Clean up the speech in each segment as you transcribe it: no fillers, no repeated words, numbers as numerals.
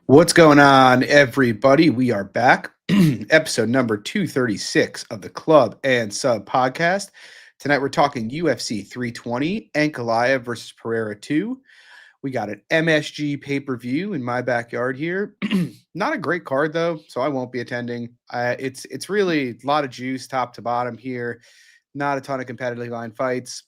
What's going on, everybody? We are back. Episode number 236 of the Club and Sub podcast. Tonight we're talking UFC 320, Ankalaev versus Pereira 2. We got an MSG pay-per-view in my backyard here. Not a great card, though, so I won't be attending. It's really a lot of juice top to bottom here. Not a ton of competitively lined fights.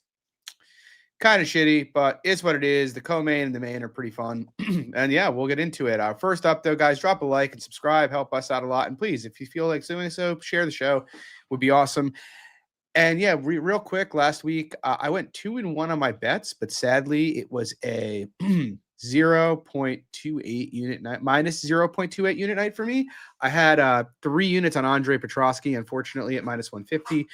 Kind of shitty, but it's what it is. The co-main and the main are pretty fun. And yeah, we'll get into it. First up, though, guys, drop a like and subscribe. Help us out a lot. And please, if you feel like doing so, share the show. Would be awesome. And yeah, real quick, last week, I went 2-1 on my bets, but sadly, it was a 0.28 unit night, minus 0.28 unit night for me. I had 3 units on Andre Petroski, unfortunately, at minus 150.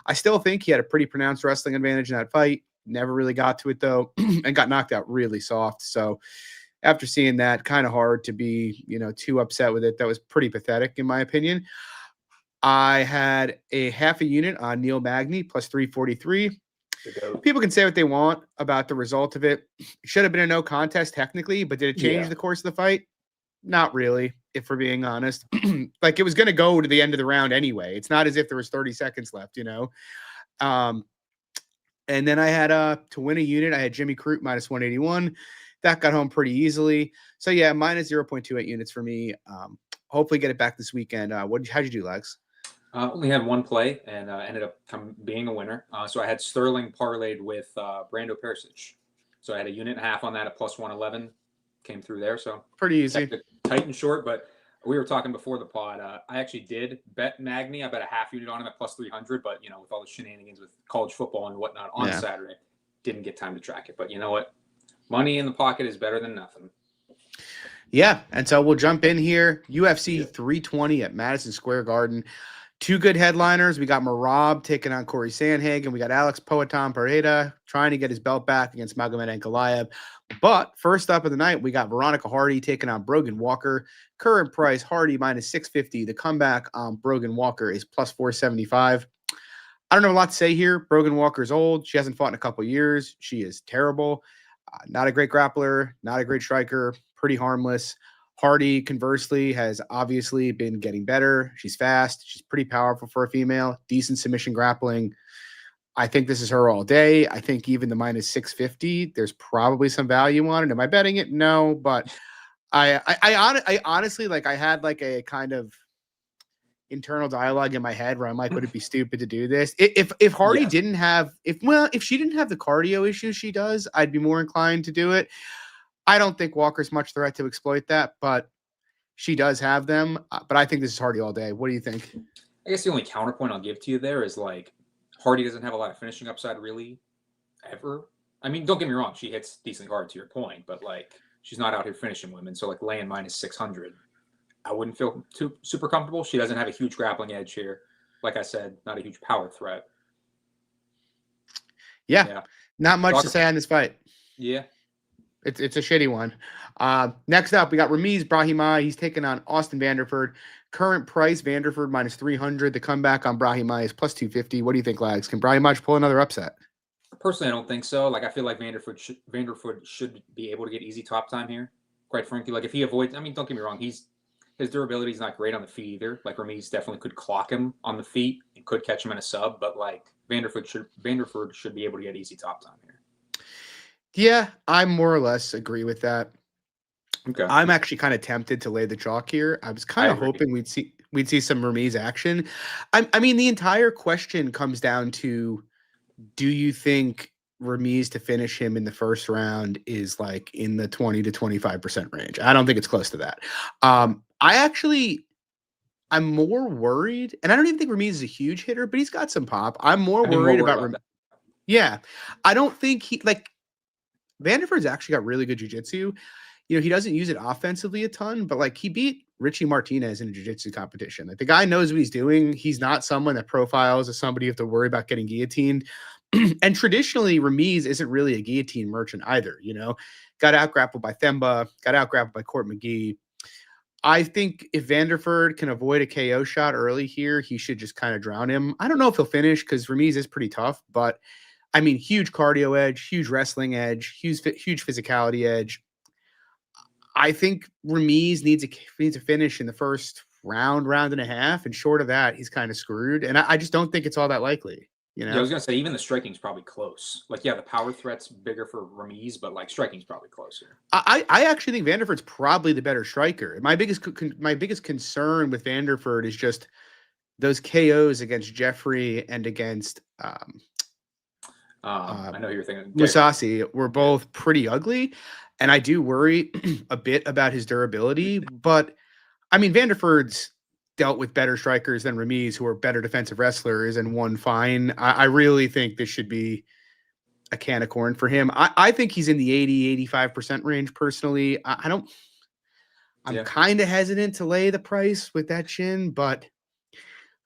I still think he had a pretty pronounced wrestling advantage in that fight. Never really got to it, though, and got knocked out really soft. So after seeing that, kind of hard to be, too upset with it. That was pretty pathetic, in my opinion. I had a half a unit on Neil Magny, plus 343. People can say what they want about the result of it. It should have been a no contest, technically, but did it change the course of the fight? Not really, if we're being honest. Like, it was going to go to the end of the round anyway. It's not as if there was 30 seconds left, And then I had to win a unit. I had Jimmy Crute minus 181. That got home pretty easily. So yeah, minus 0.28 units for me. Hopefully get it back this weekend. How'd you do, Lex? Only had one play and ended up being a winner. So I had Sterling parlayed with Brando Perisic. So I had a unit and a half on that at plus 111. Came through there. So pretty easy. Tight and short, but we were talking before the pod. I actually did bet Magny. I bet a half unit on him at plus 300, but, with all the shenanigans with college football and whatnot on Saturday, didn't get time to track it. But you know what? Money in the pocket is better than nothing. Yeah, and so we'll jump in here. UFC 320 at Madison Square Garden. 2 good headliners. We got Merab taking on Corey Sanhagen. We got Alex Poatan Pereira trying to get his belt back against Magomedov Ankalaev. But first up of the night, we got Veronica Hardy taking on Brogan Walker. Current price, Hardy minus 650. The comeback on Brogan Walker is plus 475. I don't know a lot to say here. Brogan Walker's old. She hasn't fought in a couple years. She is terrible. Not a great grappler, not a great striker, pretty harmless. Hardy, conversely, has obviously been getting better. She's fast. She's pretty powerful for a female. Decent submission grappling. I think this is her all day. I think even the minus 650, there's probably some value on it. Am I betting it? No, but I honestly, like, I had like a kind of internal dialogue in my head where I'm like, would it be stupid to do this? If Hardy didn't have, if she didn't have the cardio issues she does, I'd be more inclined to do it. I don't think Walker's much threat to exploit that, but she does have them. But I think this is Hardy all day. What do you think? I guess the only counterpoint I'll give to you there is, like, Hardy doesn't have a lot of finishing upside really ever. I mean, don't get me wrong. She hits decent guard to your point, but, like, she's not out here finishing women. So, like, laying minus 600, I wouldn't feel too super comfortable. She doesn't have a huge grappling edge here. Like I said, not a huge power threat. Yeah. Not much to say on this fight. Yeah. It's a shitty one. Next up, we got Ramiz Brahim. He's taking on Austin Vanderford. Current price, Vanderford minus 300. The comeback on Brahim is plus 250. What do you think, Lags? Can Brahim pull another upset? Personally, I don't think so. Like, I feel like Vanderford should be able to get easy top time here. Quite frankly, like, if he avoids, I mean, don't get me wrong, his durability is not great on the feet either. Like, Ramiz definitely could clock him on the feet and could catch him in a sub, but, like, Vanderford should be able to get easy top time here. Yeah, I more or less agree with that. Okay. I'm actually kind of tempted to lay the chalk here. I was kind of hoping we'd see some Ramiz action. I mean, the entire question comes down to, do you think Ramiz to finish him in the first round is like in the 20 to 25% range? I don't think it's close to that. I'm more worried, and I don't even think Ramiz is a huge hitter, but he's got some pop. I'm more worried about that. Yeah. I don't think Vanderford's actually got really good jiu-jitsu. He doesn't use it offensively a ton, but, like, he beat Richie Martinez in a jiu-jitsu competition. Like, the guy knows what he's doing. He's not someone that profiles as somebody you have to worry about getting guillotined. And traditionally, Ramiz isn't really a guillotine merchant either, Got out-grappled by Themba, got out-grappled by Court McGee. I think if Vanderford can avoid a KO shot early here, he should just kind of drown him. I don't know if he'll finish because Ramiz is pretty tough, but I mean, huge cardio edge, huge wrestling edge, huge physicality edge. I think Ramiz needs a finish in the first round and a half, and short of that, he's kind of screwed. And I just don't think it's all that likely. Yeah, I was gonna say even the striking's probably close. Like, yeah, the power threat's bigger for Ramiz, but like striking's probably closer. I actually think Vanderford's probably the better striker. My biggest concern with Vanderford is just those KOs against Jeffrey and against I know you're thinking Musasi were both pretty ugly, and I do worry a bit about his durability. But I mean, Vanderford's dealt with better strikers than Ramiz, who are better defensive wrestlers, and won fine. I really think this should be a can of corn for him. I think he's in the 80-85% range personally. I'm kind of hesitant to lay the price with that chin, but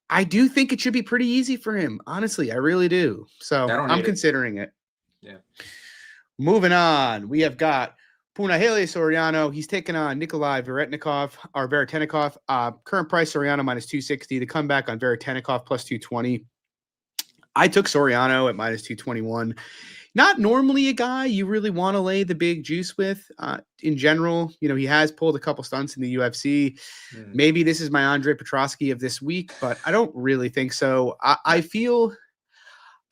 I do think it should be pretty easy for him. Honestly, I really do. So I'm considering it. Yeah. Moving on, we have got Punahele Soriano. He's taking on Nikolai Veretennikov. Current price Soriano minus 260. The comeback on Veretennikov plus 220. I took Soriano at minus 221. Not normally a guy you really want to lay the big juice with. In general, he has pulled a couple stunts in the UFC. Maybe this is my Andre Petrosky of this week, but I don't really think so. I feel,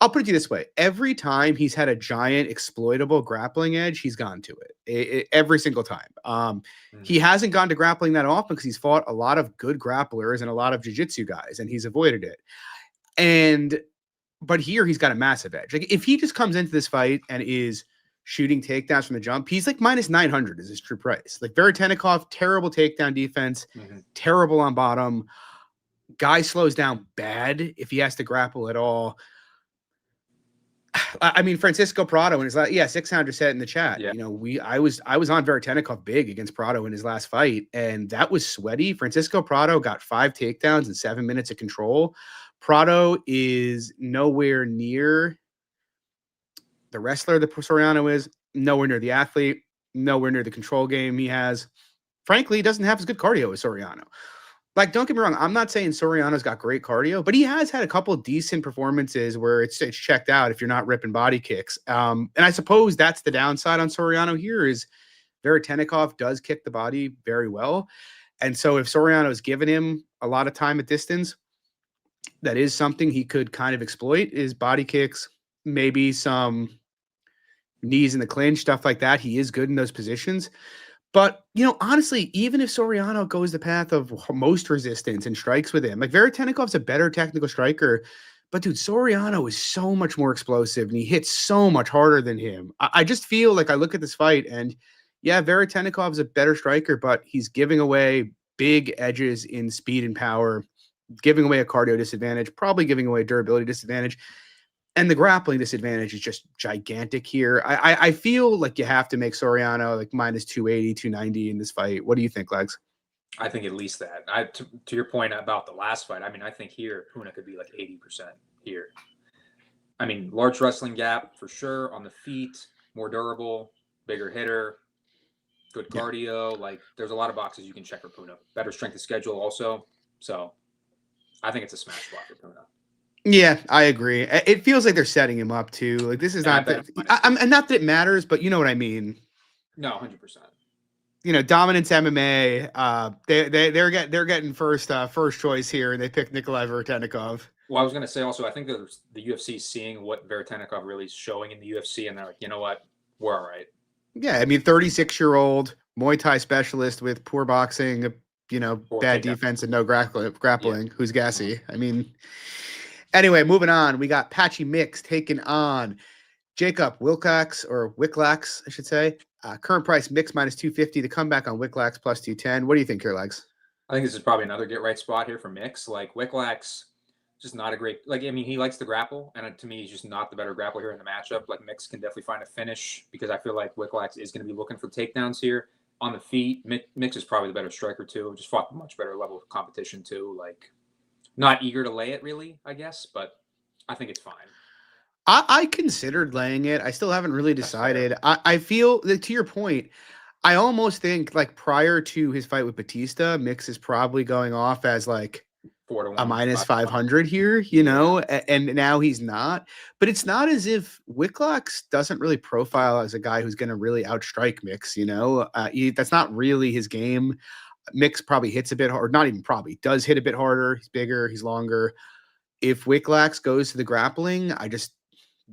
I'll put it to you this way. Every time he's had a giant exploitable grappling edge, he's gone to it every single time. He hasn't gone to grappling that often because he's fought a lot of good grapplers and a lot of jiu-jitsu guys, and he's avoided it. But here he's got a massive edge. Like if he just comes into this fight and is shooting takedowns from the jump, he's like minus 900 is his true price. Like Veretennikov, terrible takedown defense, terrible on bottom. Guy slows down bad if he has to grapple at all. I mean, Francisco Prado and his last, 600 said in the chat. Yeah. I was on Veretennikov big against Prado in his last fight, and that was sweaty. Francisco Prado got 5 takedowns and 7 minutes of control. Prado is nowhere near the wrestler that Soriano is, nowhere near the athlete, nowhere near the control game he has. Frankly, he doesn't have as good cardio as Soriano. Like, don't get me wrong, I'm not saying Soriano's got great cardio, but he has had a couple of decent performances where it's checked out if you're not ripping body kicks. And I suppose that's the downside on Soriano here is Veretennikov does kick the body very well. And so if Soriano is giving him a lot of time at distance, that is something he could kind of exploit is body kicks, maybe some knees in the clinch, stuff like that. He is good in those positions. But, honestly, even if Soriano goes the path of most resistance and strikes with him, like Veretenikov's a better technical striker, but dude, Soriano is so much more explosive and he hits so much harder than him. I just feel like I look at this fight and Veretenikov's a better striker, but he's giving away big edges in speed and power, giving away a cardio disadvantage, probably giving away a durability disadvantage. And the grappling disadvantage is just gigantic here. I feel like you have to make Soriano like minus 280, 290 in this fight. What do you think, Legs? I think at least that. To your point about the last fight, I mean, I think here Puna could be like 80% here. I mean, large wrestling gap for sure on the feet, more durable, bigger hitter, good cardio. Like, there's a lot of boxes you can check for Puna. Better strength of schedule also. So I think it's a smash spot for Puna. Yeah, I agree. It feels like they're setting him up too. Like this is not that. And not that it matters, but you know what I mean. No, 100%. Dominance MMA. They're getting first choice here, and they picked Nikolai Veretennikov. Well, I was going to say also, I think the UFC is seeing what Veretennikov really is showing in the UFC, and they're like, you know what, we're all right. Yeah, I mean, 36-year-old Muay Thai specialist with poor boxing, bad defense and no grappling. Who's gassy? I mean. Anyway, moving on. We got Patchy Mix taking on Jacob Wicklax, I should say. Current price Mix minus 250. The comeback on Wicklax plus 210. What do you think here, Legs? I think this is probably another get right spot here for Mix. Like Wicklax, just not a great. Like I mean, he likes to grapple, and to me, he's just not the better grappler here in the matchup. Like Mix can definitely find a finish because I feel like Wicklax is going to be looking for takedowns here on the feet. Mix is probably the better striker too. Just fought a much better level of competition too. Like. Not eager to lay it, really, I guess, but I think it's fine. I considered laying it. I still haven't really decided. I feel that, to your point, I almost think like prior to his fight with Batista, Mix is probably going off as like 4-1, a minus 5-1. 500 here, you know, and now he's not. But it's not as if Wicklax doesn't really profile as a guy who's going to really outstrike Mix, you know. That's not really his game. Mix probably hits a bit hard, not even probably, does hit a bit harder. He's bigger, he's longer. If Wicklax goes to the grappling, I just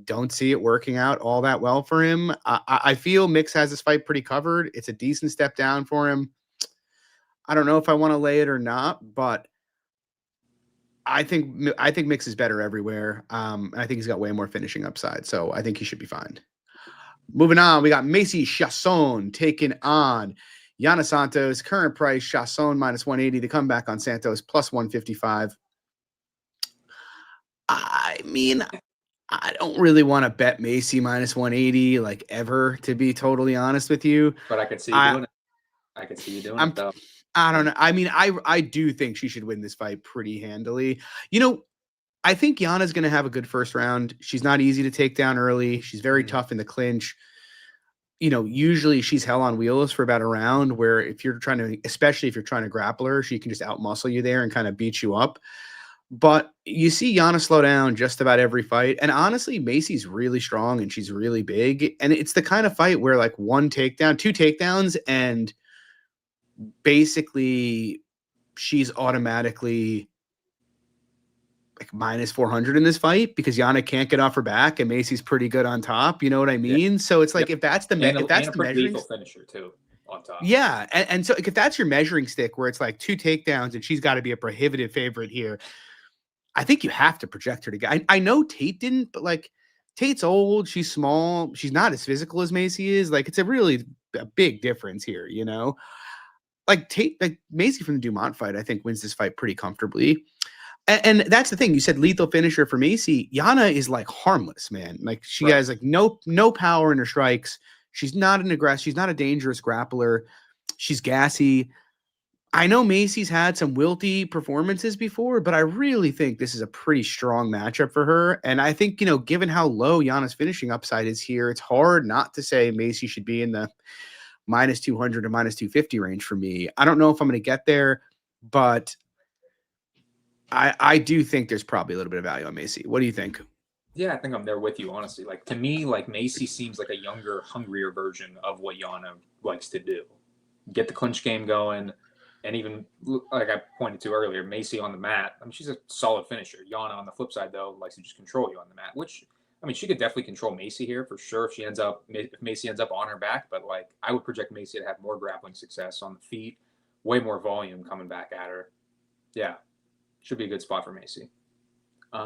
don't see it working out all that well for him. I feel Mix has this fight pretty covered. It's a decent step down for him. I don't know if I want to lay it or not, but I think Mix is better everywhere. And I think he's got way more finishing upside, so I think he should be fine. Moving on, we got Macy Shaon taking on Yana Santos. Current price, Shaon minus 180. The comeback on Santos plus 155. I mean, I don't really want to bet Macy minus 180, like ever, to be totally honest with you. But I could see you doing it. I could see you doing it, though. I don't know. I mean, I do think she should win this fight pretty handily. You know, I think Yana's going to have a good first round. She's not easy to take down early. She's very tough in the clinch. You know, usually she's hell on wheels for about a round, where if you're trying to, especially if you're trying to grapple her, she can just outmuscle you there and kind of beat you up. But you see Yana slow down just about every fight. And honestly, Macy's really strong and she's really big. And it's the kind of fight where like one takedown, two takedowns, and basically she's automatically like minus 400 in this fight because Yana can't get off her back and Macy's pretty good on top. You know what I mean? Yeah. So it's like, if that's the measuring finisher too on top. Yeah. And so like, if that's your measuring stick where it's like two takedowns and she's got to be a prohibitive favorite here, I think you have to project her to get. I know Tate didn't, but like Tate's old, she's small, she's not as physical as Macy is. Like it's a big difference here, you know. Like Tate, like Macy from the Dumont fight, I think wins this fight pretty comfortably. And that's the thing. You said lethal finisher for Macy. Yana is like harmless, man. Like she has like no power in her strikes. She's not an aggressive. She's not a dangerous grappler. She's gassy. I know Macy's had some wilty performances before, but I really think this is a pretty strong matchup for her. And I think, you know, given how low Yana's finishing upside is here, it's hard not to say Macy should be in the minus 200 to minus 250 range for me. I don't know if I'm going to get there, but I do think there's probably a little bit of value on Macy. What do you think? Yeah, I think I'm there with you, honestly. Like, to me, like, Macy seems like a younger, hungrier version of what Yana likes to do. Get the clinch game going. And even, like I pointed to earlier, Macy on the mat, I mean, she's a solid finisher. Yana, on the flip side, though, likes to just control you on the mat, which, I mean, she could definitely control Macy here for sure if Macy ends up on her back. But, like, I would project Macy to have more grappling success on the feet, way more volume coming back at her. Yeah, should be a good spot for Macy.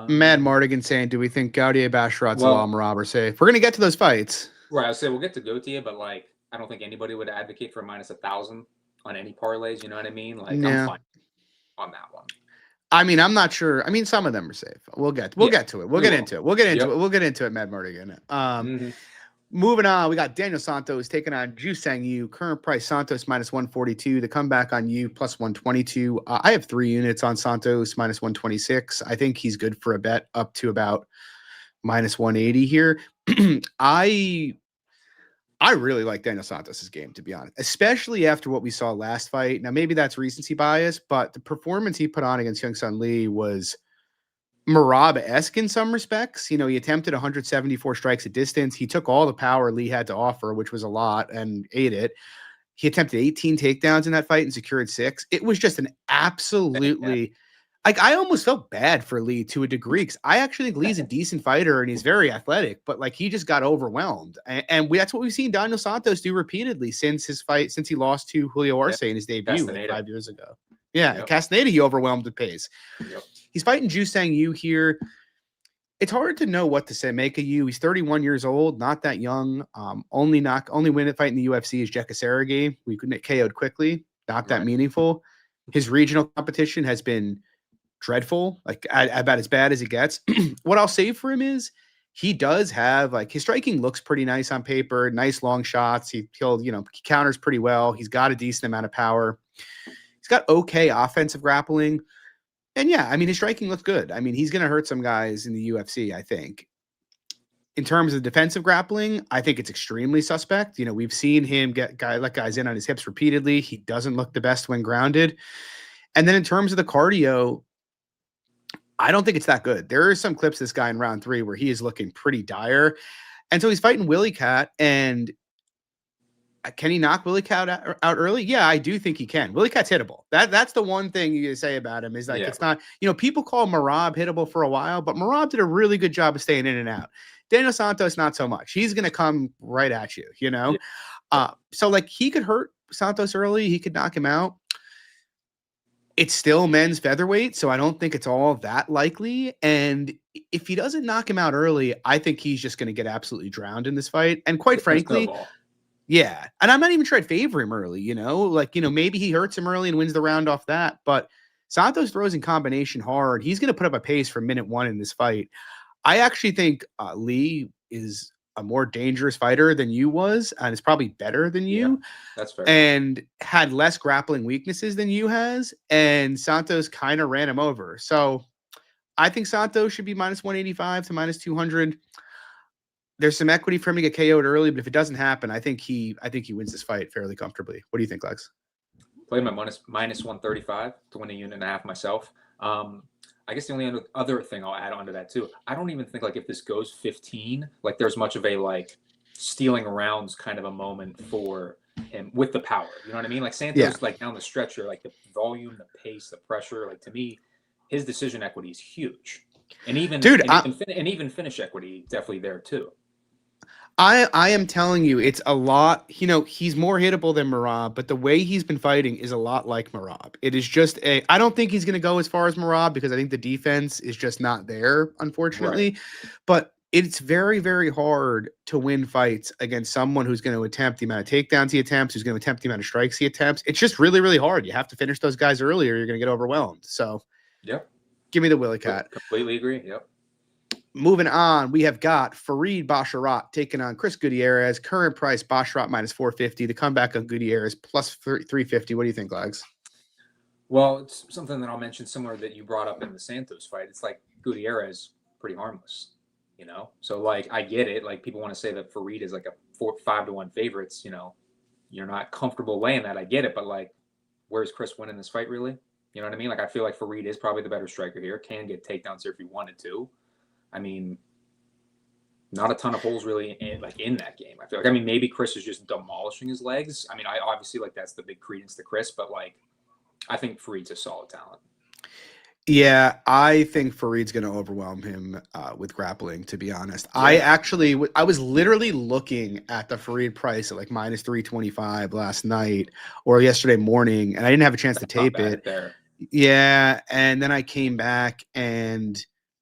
Mad Mardigan saying, do we think Gautier, Basharat, Zalal, Merab are safe? We're going to get to those fights. Right, I would say we'll get to Gautier, but, like, I don't think anybody would advocate for minus 1,000 on any parlays, you know what I mean? Like, I'm fine on that one. I mean, I'm not sure. I mean, some of them are safe. We'll get to it. We'll get into it, Mad Mardigan. Moving on, we got Daniel Santos taking on Jusang Yu. Current price, Santos minus 142. The comeback on Yu plus 122. I have 3 units on Santos minus 126. I think he's good for a bet up to about minus 180 here. I really like Daniel Santos' game, to be honest, especially after what we saw last fight. Now, maybe that's recency bias, but the performance he put on against Hyung-Sun Lee was Merab-esque in some respects. You know, he attempted 174 strikes at distance. He took all the power Lee had to offer, which was a lot, and ate it. He attempted 18 takedowns in that fight and secured 6. It was just an absolutely... Like, I almost felt bad for Lee to a degree because I actually think Lee's a decent fighter and he's very athletic, but like he just got overwhelmed. And that's what we've seen Daniel Santos do repeatedly since he lost to Julio Arce in his debut like 5 years ago. Yeah, Castaneda, he overwhelmed at pace. He's fighting Jusang Yu here. It's hard to know what to make of Yu. He's 31 years old, not that young. Only win at fight in the UFC is Jekka Sergey. We couldn't get KO'd quickly. Not that meaningful. His regional competition has been dreadful, like about as bad as it gets. What I'll say for him is he does have like his striking looks pretty nice on paper, nice long shots. He counters pretty well. He's got a decent amount of power. He's got okay offensive grappling. And yeah, I mean, his striking looks good. I mean, he's going to hurt some guys in the UFC, I think. In terms of defensive grappling, I think it's extremely suspect. You know, we've seen him let guys in on his hips repeatedly. He doesn't look the best when grounded. And then in terms of the cardio, I don't think it's that good. There are some clips of this guy in round 3 where he is looking pretty dire. And so he's fighting Willie Cat, and can he knock Willie Cat out early? Yeah, I do think he can. Willie Cat's hittable. That's the one thing you say about him is like it's not, people call Merab hittable for a while, but Merab did a really good job of staying in and out. Daniel Santos, not so much. He's going to come right at you, So like he could hurt Santos early. He could knock him out. It's still men's featherweight, so I don't think it's all that likely. And if he doesn't knock him out early, I think he's just going to get absolutely drowned in this fight. And quite frankly, yeah. And I'm not even sure I'd favor him early, maybe he hurts him early and wins the round off that. But Santos throws in combination hard. He's going to put up a pace from minute 1 in this fight. I actually think Lee is a more dangerous fighter than you was, and is probably better than you. Yeah, that's fair. And had less grappling weaknesses than you has. And Santos kind of ran him over. So I think Santos should be minus 185 to minus 200. There's some equity for him to get KO'd early, but if it doesn't happen, I think he wins this fight fairly comfortably. What do you think, Lex? Played my minus 135 to win a unit and a half myself. I guess the only other thing I'll add onto that too, I don't even think like if this goes 15, like there's much of a like stealing rounds kind of a moment for him with the power. You know what I mean? Like Santos, like down the stretcher, like the volume, the pace, the pressure, like to me, his decision equity is huge. And even even finish equity definitely there too. I am telling you, it's a lot. He's more hittable than Merab, but the way he's been fighting is a lot like Merab. It is just I don't think he's going to go as far as Merab because I think the defense is just not there, unfortunately. Right. But it's very, very hard to win fights against someone who's going to attempt the amount of takedowns he attempts, who's going to attempt the amount of strikes he attempts. It's just really, really hard. You have to finish those guys early or you're going to get overwhelmed. So, yep. Give me the Willie Cat. Completely agree. Yep. Moving on, we have got Farid Boserat taking on Chris Gutierrez. Current price, Boserat minus 450. The comeback on Gutierrez plus 350. What do you think, Lags? Well, it's something that I'll mention similar that you brought up in the Santos fight. It's like Gutierrez pretty harmless, So like I get it. Like people want to say that Farid is like a 5-1 favorites. You're not comfortable laying that. I get it, but like, where's Chris winning this fight really? You know what I mean? Like I feel like Farid is probably the better striker here. Can get takedowns here if he wanted to. I mean, not a ton of holes really in that game. I feel like, maybe Chris is just demolishing his legs. I obviously like that's the big credence to Chris, but like, I think Farid's a solid talent. Yeah, I think Farid's going to overwhelm him with grappling, to be honest. Yeah. I was literally looking at the Farid price at like minus 325 last night or yesterday morning, and I didn't have a chance to tape it. There. Yeah, and then I came back and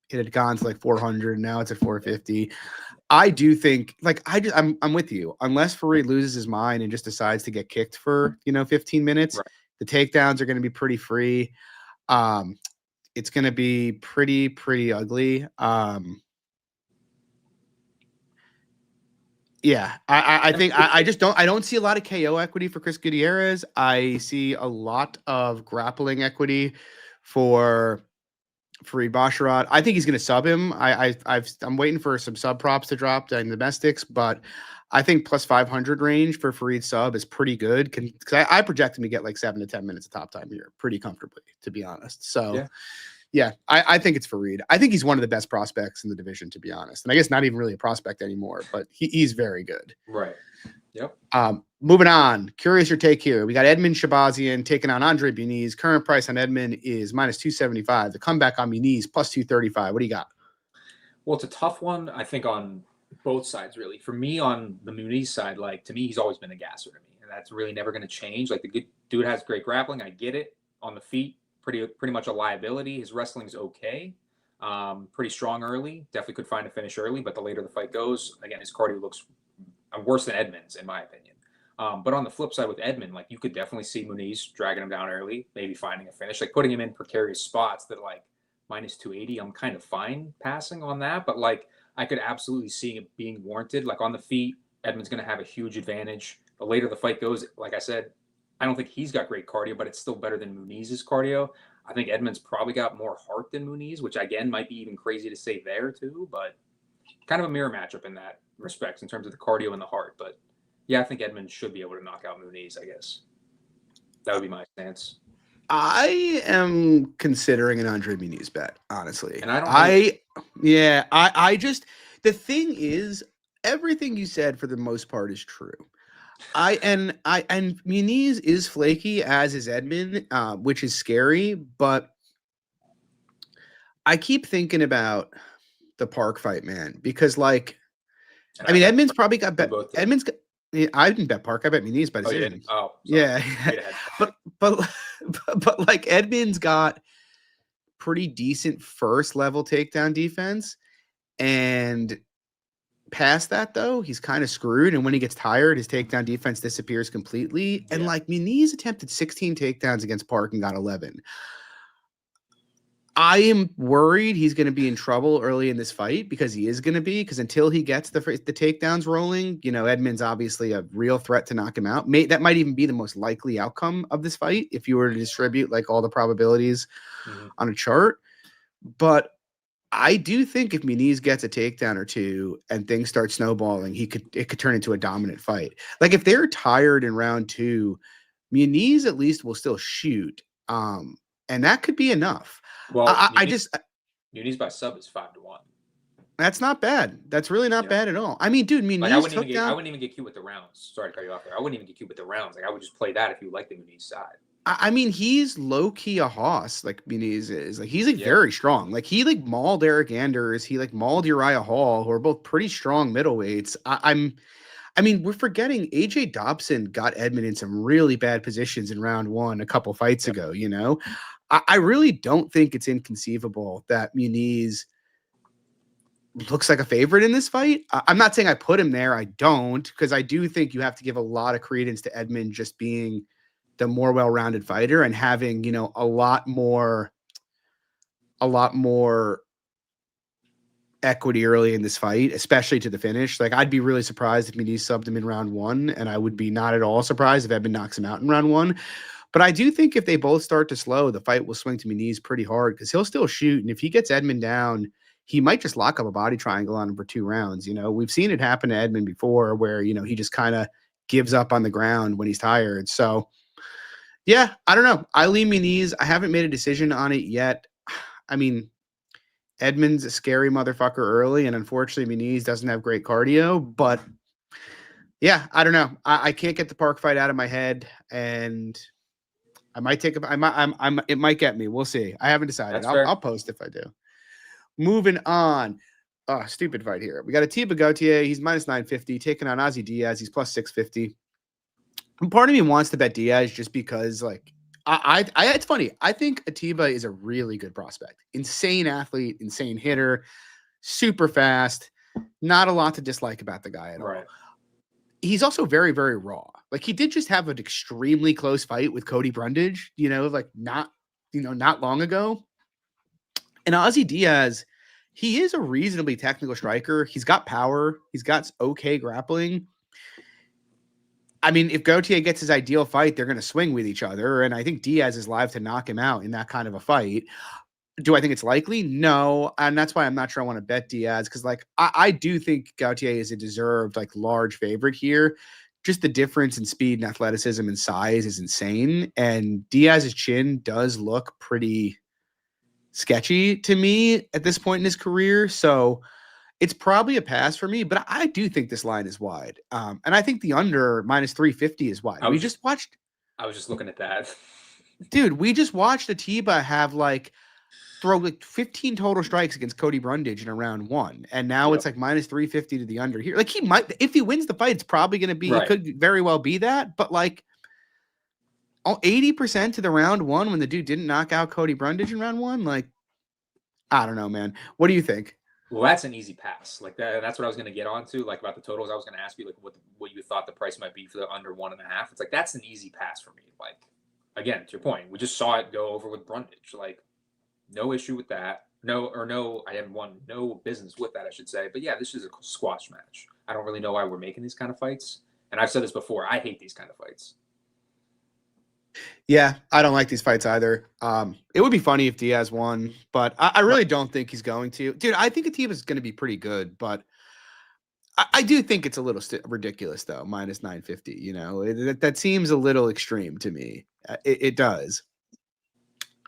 it had gone to like 400. Now it's at 450. I do think, I'm with you. Unless Farid loses his mind and just decides to get kicked for 15 minutes, right. The takedowns are going to be pretty free. It's going to be pretty ugly. Yeah, I think I don't see a lot of KO equity for Chris Gutierrez. I see a lot of grappling equity for Farid Boserat. I think he's going to sub him. I'm waiting for some sub props to drop in domestics, but I think plus 500 range for Farid sub is pretty good because I project him to get like 7 to 10 minutes of top time here pretty comfortably, to be honest. So yeah, I think it's Farid. I think he's one of the best prospects in the division, to be honest. And I guess not even really a prospect anymore, but he's very good. Right. Yep. Moving on. Curious your take here. We got Edmund Shabazian taking on Andre Muniz. Current price on Edmund is minus 275. The comeback on Muniz plus 235. What do you got? Well, it's a tough one, I think, on both sides, really. For me, on the Muniz side, like, to me, he's always been a gasser to me. And that's really never going to change. Like, the good dude has great grappling. I get it. On the feet, pretty much a liability. His wrestling's okay. Pretty strong early. Definitely could find a finish early, but the later the fight goes, again, his cardio looks worse than Edmund's, in my opinion. But on the flip side with Edmund, like, you could definitely see Muniz dragging him down early, maybe finding a finish, like putting him in precarious spots that, like, minus 280, I'm kind of fine passing on that. But, like, I could absolutely see it being warranted. Like, on the feet, Edmund's going to have a huge advantage. The later the fight goes, like I said, I don't think he's got great cardio, but it's still better than Muniz's cardio. I think Edmund's probably got more heart than Muniz, which, again, might be even crazy to say there, too. But kind of a mirror matchup in that respect in terms of the cardio and the heart. But yeah, I think Edmund should be able to knock out Muniz, I guess. That would be my stance. I am considering an Andre Muniz bet, honestly. And I don't hate I just the thing is everything you said for the most part is true. And Muniz is flaky as is Edmund, which is scary, but I keep thinking about the Park fight, man, because like and I I mean bet Edmund's probably got we bet both did. Edmund's got, I didn't bet Park, I bet Muniz by Oh, you decision. didn't? Oh, sorry. Yeah. Read ahead. but but but like Edmund's got pretty decent first level takedown defense. And past that, though, he's kind of screwed. And when he gets tired, his takedown defense disappears completely. And Yeah. like Muniz attempted 16 takedowns against Park and got 11. I am worried he's going to be in trouble early in this fight because he is going to be, because until he gets the takedowns rolling, you know, Edmund's obviously a real threat to knock him out. That might even be the most likely outcome of this fight if you were to distribute like all the probabilities on a chart. But I do think if Muniz gets a takedown or two and things start snowballing, it could turn into a dominant fight. Like if they're tired in round 2, Muniz at least will still shoot. And that could be enough. Well, I just Muniz by sub is 5-1. that's not bad. That's really not bad at all. I mean, dude, Muniz Like I wouldn't down. even get cute with the rounds. Sorry to cut you off there. I wouldn't even get cute with the rounds. Like I would just play that if you like the Muniz side. I mean, he's low key a hoss, like Muniz is. Like he's like very strong. Like he like mauled Eric Anders. He like mauled Uriah Hall, who are both pretty strong middleweights. I mean, we're forgetting AJ Dobson got Edmund in some really bad positions in round 1 a couple fights ago. You know, I really don't think it's inconceivable that Muniz looks like a favorite in this fight. I'm not saying I put him there. I don't, because I do think you have to give a lot of credence to Edmund just being the more well-rounded fighter and having, you know, a lot more equity early in this fight, especially to the finish. Like I'd be really surprised if Muniz subbed him in round 1, and I would be not at all surprised if Edmund knocks him out in round 1. But I do think if they both start to slow, the fight will swing to Muniz pretty hard because he'll still shoot. And if he gets Edmund down, he might just lock up a body triangle on him for 2 rounds. You know, we've seen it happen to Edmund before where, you know, he just kind of gives up on the ground when he's tired. So yeah, I don't know. I lean Muniz. I haven't made a decision on it yet. I mean, Edmund's a scary motherfucker early, and unfortunately, Muniz doesn't have great cardio. But yeah, I don't know. I can't get the Park fight out of my head, and I might take a. It might get me. We'll see. I haven't decided. I'll post if I do. Moving on. Oh, stupid fight here. We got Atiba Gautier. He's minus 950 taking on Ozzy Diaz. He's plus 650. And part of me wants to bet Diaz just because, like, it's funny. I think Atiba is a really good prospect. Insane athlete, insane hitter, super fast. Not a lot to dislike about the guy at all. He's also very, very raw. Like he did just have an extremely close fight with Cody Brundage, you know, like not long ago. And Ozzy Diaz, he is a reasonably technical striker. He's got power. He's got okay grappling. I mean, if Gautier gets his ideal fight, they're going to swing with each other. And I think Diaz is live to knock him out in that kind of a fight. Do I think it's likely? No. And that's why I'm not sure I want to bet Diaz. Because like, I do think Gautier is a deserved like large favorite here. Just the difference in speed and athleticism and size is insane. And Diaz's chin does look pretty sketchy to me at this point in his career. So it's probably a pass for me, but I do think this line is wide. And I think the under minus 350 is wide. I was just looking at that. Dude, we just watched Atiba have like throw like 15 total strikes against Cody Brundage in a round 1. And now it's like minus 350 to the under here. Like he might, if he wins the fight, it's probably going to be, it could very well be that, but like 80% to the round 1 when the dude didn't knock out Cody Brundage in round 1. Like, I don't know, man. What do you think? Well, that's an easy pass. Like that's what I was going to get onto. Like about the totals, I was going to ask you like what you thought the price might be for the under 1.5. It's like that's an easy pass for me. Like again, to your point, we just saw it go over with Brundage. Like no issue with that. I have no business with that, I should say. But yeah, this is a squash match. I don't really know why we're making these kind of fights. And I've said this before. I hate these kind of fights. Yeah, I don't like these fights either. It would be funny if Diaz won, but I really don't think he's going to. Dude, I think Atiba is going to be pretty good, but I do think it's a little ridiculous, though, minus 950. You know, that seems a little extreme to me. It does.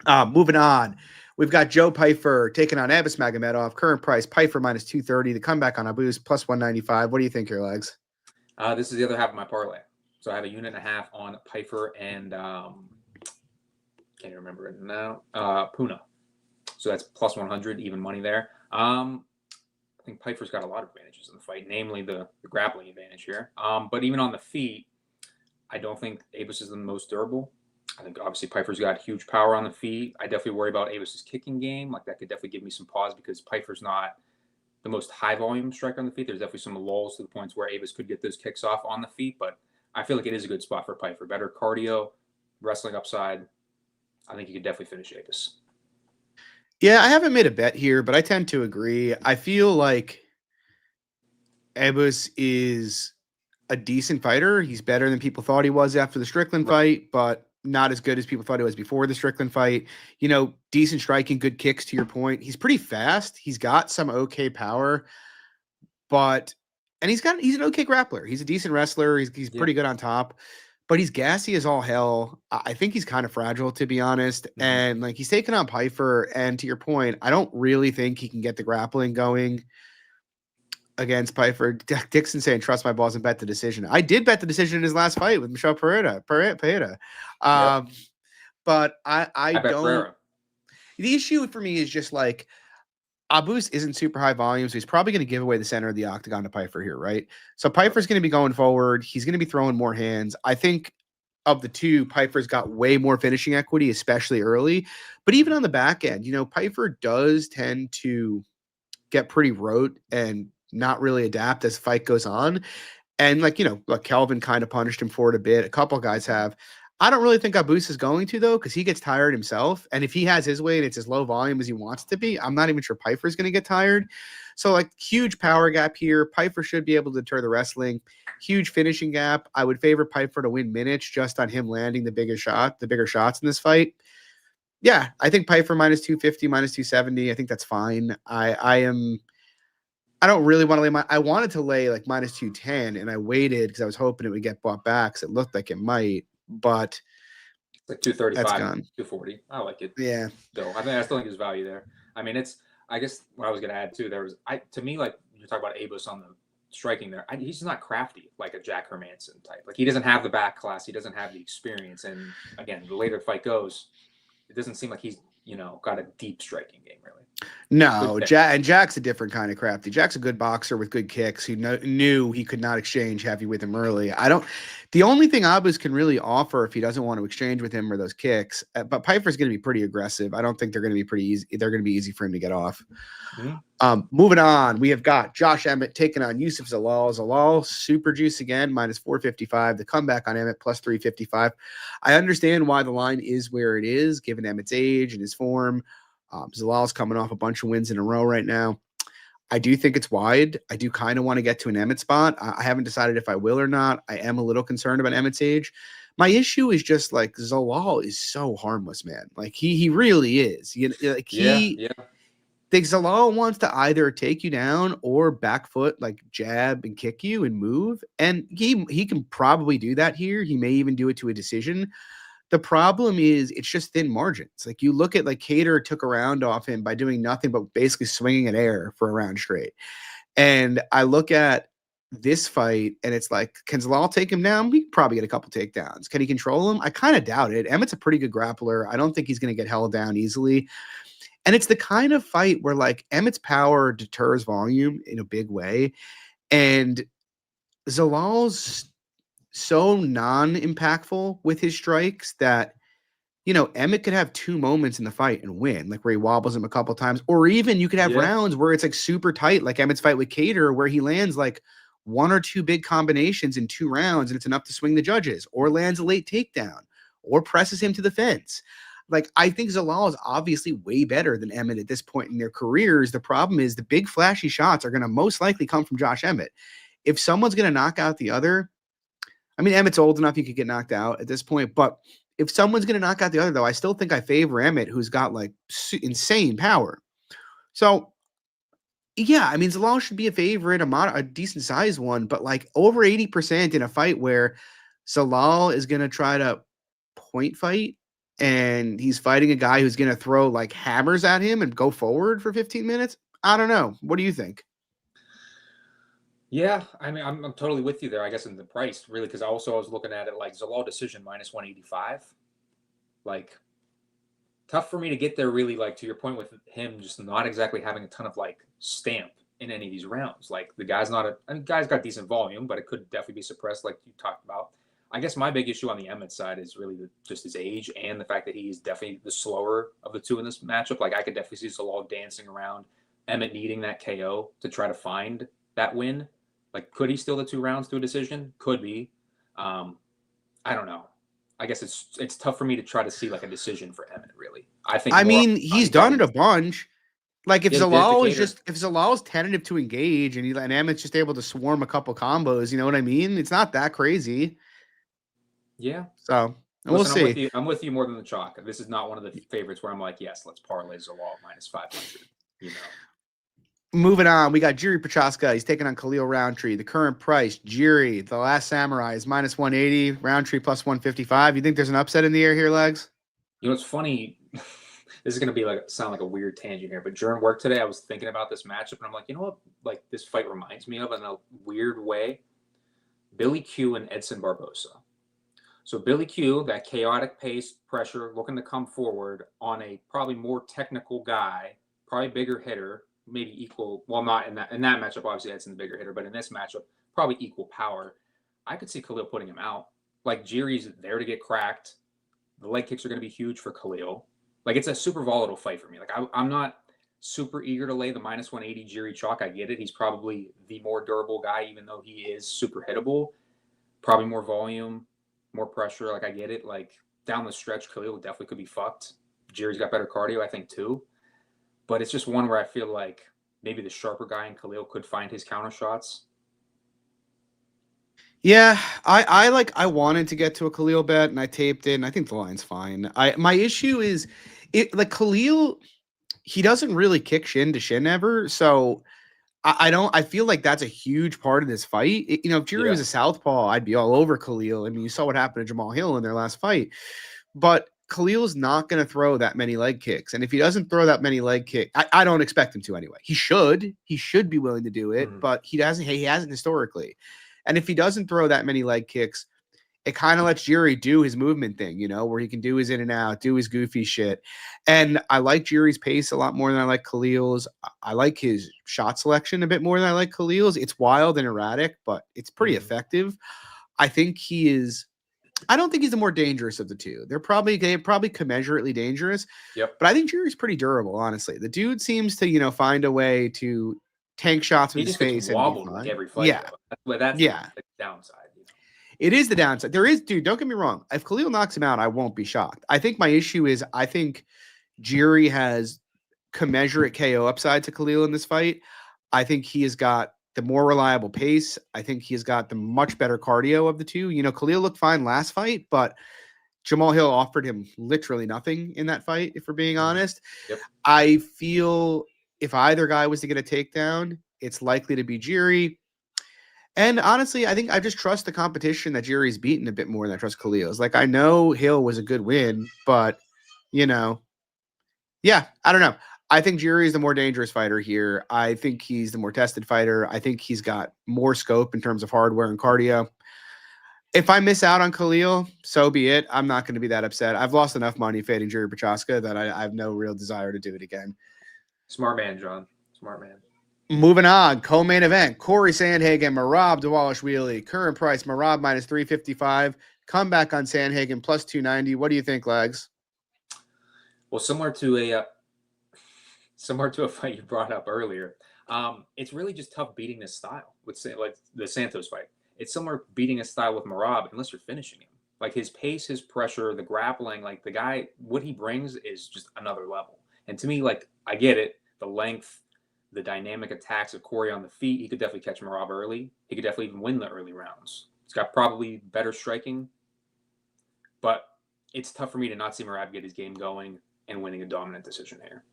Moving on. We've got Joe Pfeiffer taking on Abus Magomedov. Current price, Pfeiffer minus 230. The comeback on Abus plus 195. What do you think here, Legs? This is the other half of my parlay. So I have a unit and a half on Pfeiffer and can't remember it now. Puna. So that's plus 100, even money there. I think Pfeiffer's got a lot of advantages in the fight, namely the grappling advantage here. But even on the feet, I don't think Abus is the most durable. I think obviously Pfeiffer's got huge power on the feet. I definitely worry about Abus's kicking game. Like that could definitely give me some pause because Pfeiffer's not the most high volume striker on the feet. There's definitely some lulls to the points where Abus could get those kicks off on the feet, but I feel like it is a good spot for Pfeiffer. Better cardio, wrestling upside. I think you could definitely finish Abus. Yeah, I haven't made a bet here, but I tend to agree. I feel like Abus is a decent fighter. He's better than people thought he was after the Strickland fight, but not as good as people thought he was before the Strickland fight. You know, decent striking, good kicks to your point. He's pretty fast. He's got some okay power, but he's an okay grappler. He's a decent wrestler. He's pretty good on top, but he's gassy as all hell. I think he's kind of fragile, to be honest. Mm-hmm. And like he's taking on Pfeiffer, and to your point, I don't really think he can get the grappling going against Pfeiffer. Dixon saying, trust my balls and bet the decision. I did bet the decision in his last fight with Michelle Pereira. But I don't. Pereira. The issue for me is just like Abus isn't super high volume, so he's probably going to give away the center of the octagon to Pfeiffer here, right? So Pfeiffer's going to be going forward. He's going to be throwing more hands. I think of the two, Pfeiffer's got way more finishing equity, especially early. But even on the back end, you know, Pfeiffer does tend to get pretty rote and not really adapt as the fight goes on. And like, you know, like Kelvin kind of punished him for it a bit. A couple guys have. I don't really think Abus is going to, though, because he gets tired himself. And if he has his way and it's as low volume as he wants it to be, I'm not even sure Pfeiffer's going to get tired. So, like, huge power gap here. Pfeiffer should be able to deter the wrestling. Huge finishing gap. I would favor Pfeiffer to win minutes just on him landing the bigger shots in this fight. Yeah, I think Pfeiffer minus 250, minus 270. I think that's fine. I don't really want to lay I wanted to lay like minus 210, and I waited because I was hoping it would get bought back because it looked like it might. But it's like 235, 240. I like it. Yeah. Though I still think there's value there. I mean, I guess what I was going to add too, to me, like you talk about Abus on the striking there, he's just not crafty like a Jack Hermanson type. Like he doesn't have the back class. He doesn't have the experience. And again, the later the fight goes, it doesn't seem like he's, you know, got a deep striking game really. No, Jack's a different kind of crafty. Jack's a good boxer with good kicks. He knew he could not exchange heavy with him early. The only thing Abus can really offer if he doesn't want to exchange with him are those kicks. But Pfeiffer's going to be pretty aggressive. I don't think they're going to be pretty easy. They're going to be easy for him to get off. Mm-hmm. Moving on, we have got Josh Emmett taking on Yusuf Zalal. Zalal, super juice again, minus 455. The comeback on Emmett, plus 355. I understand why the line is where it is, given Emmett's age and his form. Zalal's coming off a bunch of wins in a row right now. I do think it's wide. I do kind of want to get to an Emmett spot. I haven't decided if I will or not. I am a little concerned about Emmett's age. My issue is just like Zalal is so harmless, man. Like he really is. Think Zalal wants to either take you down or back foot, like jab and kick you and move. And he can probably do that here. He may even do it to a decision. The problem is it's just thin margins. Like you look at like Cater took a round off him by doing nothing but basically swinging at air for a round straight. And I look at this fight and it's like, can Zalal take him down? We probably get a couple takedowns. Can he control him? I kind of doubt it. Emmett's a pretty good grappler. I don't think he's going to get held down easily. And it's the kind of fight where like Emmett's power deters volume in a big way. And Zalal's so non-impactful with his strikes that, you know, Emmett could have two moments in the fight and win, like where he wobbles him a couple times, or even you could have rounds where it's like super tight, like Emmett's fight with Cater, where he lands like one or two big combinations in 2 rounds and it's enough to swing the judges, or lands a late takedown, or presses him to the fence. Like, I think Zalal is obviously way better than Emmett at this point in their careers. The problem is the big flashy shots are going to most likely come from Josh Emmett. If someone's going to knock out the other, I mean, Emmett's old enough he could get knocked out at this point, but if someone's going to knock out the other, though, I still think I favor Emmett, who's got like insane power. So, yeah, I mean, Zalal should be a favorite, a decent sized one, but like over 80% in a fight where Zalal is going to try to point fight and he's fighting a guy who's going to throw like hammers at him and go forward for 15 minutes. I don't know. What do you think? Yeah, I mean, I'm totally with you there. I guess in the price, really, because I was looking at it like Zalal decision minus 185. Like, tough for me to get there. Really, like to your point with him, just not exactly having a ton of like stamp in any of these rounds. Like the guy's not a, I mean, guy's got decent volume, but it could definitely be suppressed, like you talked about. I guess my big issue on the Emmett side is really just his age and the fact that he's definitely the slower of the two in this matchup. Like I could definitely see Zalal dancing around, Emmett needing that KO to try to find that win. Like, could he steal the 2 rounds to a decision? Could be. I don't know. I guess it's tough for me to try to see like a decision for Emmett. Really, I think I more. mean, he's done it a bunch. Like if Yeah, he did at Zalal is Decatur. if Zalal is tentative to engage and Emmett's just able to swarm a couple combos, you know what I mean? It's not that crazy. Yeah. So we'll Listen, I'm with see. you. I'm with you more than the chalk. This is not one of the favorites where I'm like, yes, let's parlay Zalal minus 500. You know. Moving on, we got Jiri Prochazka. He's taking on Khalil Rountree. The current price, Jiri, the last samurai, is minus 180. Rountree plus 155. You think there's an upset in the air here, Legs? You know, it's funny. This is gonna be like sound like a weird tangent here, but during work today, I was thinking about this matchup, and I'm like, you know what? Like this fight reminds me of in a weird way, Billy Q and Edson Barbosa. So Billy Q, that chaotic pace, pressure, looking to come forward on a probably more technical guy, probably bigger hitter, maybe equal. Well, not in that matchup. Obviously, Edson the bigger hitter, but in this matchup, probably equal power. I could see Khalil putting him out. Like Jiri's there to get cracked. The leg kicks are going to be huge for Khalil. Like it's a super volatile fight for me. Like I'm not super eager to lay the minus 180 Jiri chalk. I get it. He's probably the more durable guy, even though he is super hittable. Probably more volume, more pressure. Like I get it. Like down the stretch, Khalil definitely could be fucked. Jiri's got better cardio, I think, too. But it's just one where I feel like maybe the sharper guy in Khalil could find his counter shots. Yeah, I wanted to get to a Khalil bet and I taped it and I think the line's fine. My issue is it like Khalil, he doesn't really kick shin to shin ever. So I don't I feel like that's a huge part of this fight. If Jiri was Yeah. a southpaw, I'd be all over Khalil. I mean, you saw what happened to Jamal Hill in their last fight. But Khalil's not going to throw that many leg kicks. And if he doesn't throw that many leg kicks, I don't expect him to anyway. He should. He should be willing to do it, but he hasn't historically. And if he doesn't throw that many leg kicks, it kind of lets Jiri do his movement thing, where he can do his in and out, do his goofy shit. And I like Jiri's pace a lot more than I like Khalil's. I like his shot selection a bit more than I like Khalil's. It's wild and erratic, but it's pretty effective. I think he is. I don't think he's the more dangerous of the two. They probably commensurately dangerous. Yep. But I think Jiri's pretty durable, honestly. The dude seems to, find a way to tank shots with He his just gets face and wobbled like every fight. Yeah. That's Yeah. the downside. It is the downside. There is, dude, don't get me wrong. If Khalil knocks him out, I won't be shocked. I think my issue is I think Jiri has commensurate KO upside to Khalil in this fight. I think he has got the more reliable pace. I think he's got the much better cardio of the two. Khalil looked fine last fight, but Jamal Hill offered him literally nothing in that fight, if we're being honest. Yep. I feel if either guy was to get a takedown, it's likely to be Jiri. And honestly, I think I just trust the competition that Jiri's beaten a bit more than I trust Khalil's. Like, I know Hill was a good win, but, yeah, I don't know. I think Jiri is the more dangerous fighter here. I think he's the more tested fighter. I think he's got more scope in terms of hardware and cardio. If I miss out on Khalil, so be it. I'm not going to be that upset. I've lost enough money fading Jiri Prochazka that I have no real desire to do it again. Smart man, John. Smart man. Moving on, co-main event, Corey Sanhagen, Merab Dvalishvili. Current price, Merab minus 355. Comeback on Sanhagen plus 290. What do you think, Legs? Well, similar to a fight you brought up earlier, it's really just tough beating this style with like the Santos fight. It's similar beating a style with Merab unless you're finishing him. Like his pace, his pressure, the grappling, like the guy, what he brings is just another level. And to me, like I get it, the length, the dynamic attacks of Corey on the feet, he could definitely catch Merab early. He could definitely even win the early rounds. He's got probably better striking, but it's tough for me to not see Merab get his game going and winning a dominant decision here.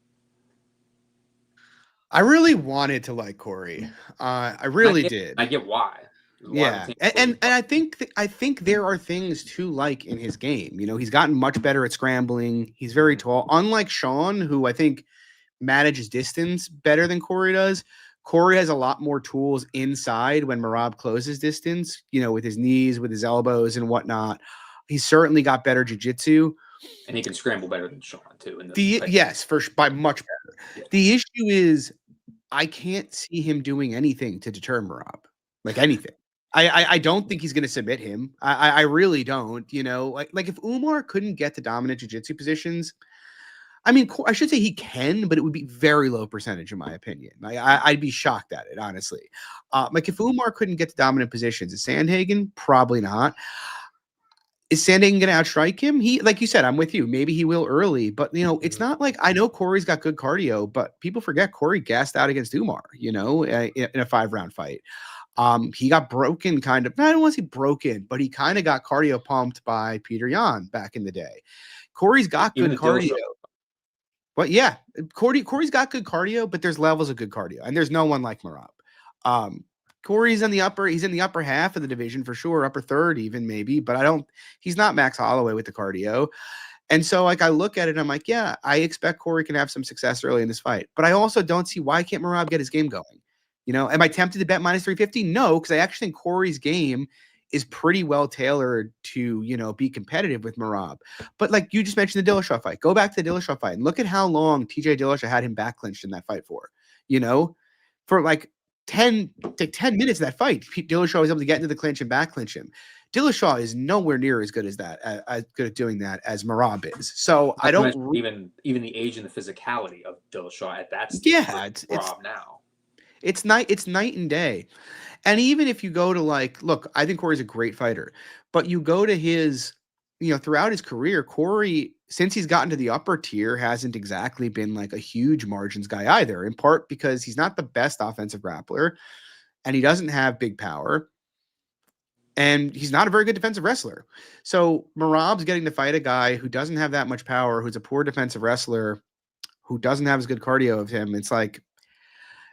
I really wanted to like Corey. I really did. I get why. Yeah, and I think there are things to like in his game. You know, he's gotten much better at scrambling. He's very tall, unlike Shaon, who I think manages distance better than Corey does. Corey has a lot more tools inside when Merab closes distance. You know, with his knees, with his elbows, and whatnot. He's certainly got better jiu-jitsu. And he can scramble better than Shaon too. Yes, by much better. Yeah. The issue is I can't see him doing anything to deter Merab, like anything. I don't think he's going to submit him. I really don't. You know, like if Umar couldn't get to dominant jiu-jitsu positions, I mean, I should say he can, but it would be very low percentage in my opinion. I'd be shocked at it, honestly. Like if Umar couldn't get to dominant positions, is Sanhagen? Probably not. Is Sanhagen going to outstrike him? He, like you said, I'm with you. Maybe he will early, but you know, it's not like I know Corey's got good cardio, but people forget Corey gassed out against Umar. You know, in a 5-round fight. He got broken kind of, I don't want to say broken, but he kind of got cardio pumped by Peter Yan back in the day. Corey's got good cardio. But yeah, Corey's got good cardio, but there's levels of good cardio, and there's no one like Merab. Corey's he's in the upper half of the division for sure, upper third even maybe, but he's not Max Holloway with the cardio. And so like I look at it, I'm like, yeah, I expect Corey can have some success early in this fight, but I also don't see why can't Merab get his game going. You know, am I tempted to bet minus 350? No, because I actually think Corey's game is pretty well tailored to, you know, be competitive with Merab. But like you just mentioned the Dillashaw fight. Go back to the Dillashaw fight and look at how long TJ Dillashaw had him back clinched in that fight for. You know, for like 10 minutes of that fight, Dillashaw was able to get into the clinch and back clinch him. Dillashaw is nowhere near as good as that, as good at doing that as Merab is. So I don't even the age and the physicality of Dillashaw at that stage. Yeah, it's now. It's night and day. And even if you go to like, look, I think Corey's a great fighter, but you go to his, you know, throughout his career, Corey, since he's gotten to the upper tier, hasn't exactly been like a huge margins guy either, in part because he's not the best offensive grappler and he doesn't have big power and he's not a very good defensive wrestler. So Merab's getting to fight a guy who doesn't have that much power, who's a poor defensive wrestler, who doesn't have as good cardio of him. It's like,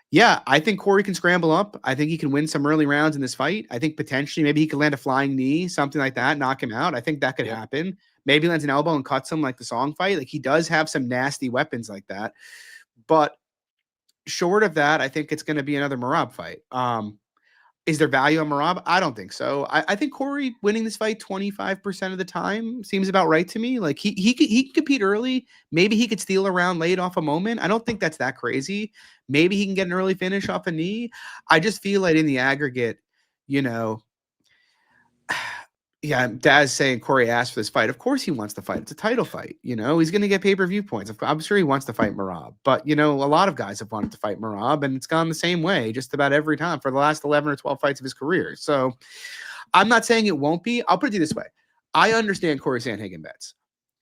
yeah, I think Corey can scramble up. I think he can win some early rounds in this fight. I think potentially maybe he could land a flying knee, something like that, knock him out. I think that could happen. Maybe lands an elbow and cuts him like the Song fight. Like he does have some nasty weapons like that. But short of that, I think it's going to be another Merab fight. Is there value on Merab? I don't think so. I think Corey winning this fight 25% of the time seems about right to me. Like he could compete early. Maybe he could steal a round late off a moment. I don't think that's that crazy. Maybe he can get an early finish off a knee. I just feel like in the aggregate, you know, yeah, Daz saying Corey asked for this fight. Of course he wants to fight. It's a title fight. You know, he's going to get pay-per-view points. I'm sure he wants to fight Merab. But, you know, a lot of guys have wanted to fight Merab, and it's gone the same way just about every time for the last 11 or 12 fights of his career. So I'm not saying it won't be. I'll put it to you this way. I understand Corey Sanhagen bets.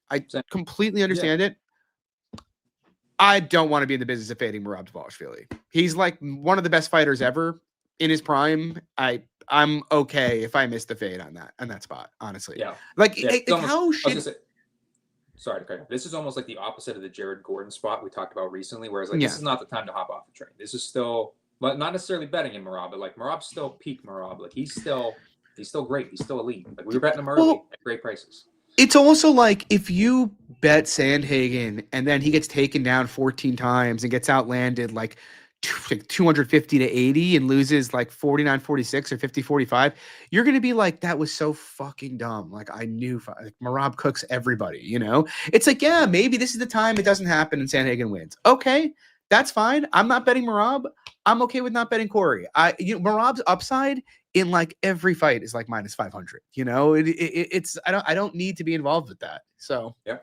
I completely understand it. I don't want to be in the business of fading Merab Dvalishvili. He's like one of the best fighters ever in his prime. I'm okay if I miss the fade on that spot, honestly. Yeah. Like how should sorry to cut you. This is almost like the opposite of the Jared Gordon spot we talked about recently, whereas like this is not the time to hop off the train. This is still, but not necessarily betting in Merab, but like Merab's still peak Merab. Like he's still great. He's still elite. Like we were betting him early at great prices. It's also like if you bet Sanhagen and then he gets taken down 14 times and gets outlanded like 250 to 80 and loses like 49-46 or 50-45, you're going to be like, that was so fucking dumb. Like I knew like, Merab cooks everybody, you know? It's like, yeah, maybe this is the time it doesn't happen and Sanhagen wins. Okay, that's fine. I'm not betting Merab. I'm okay with not betting Corey. Merab's upside in like every fight is like minus 500. You know, it's I don't need to be involved with that. So yeah,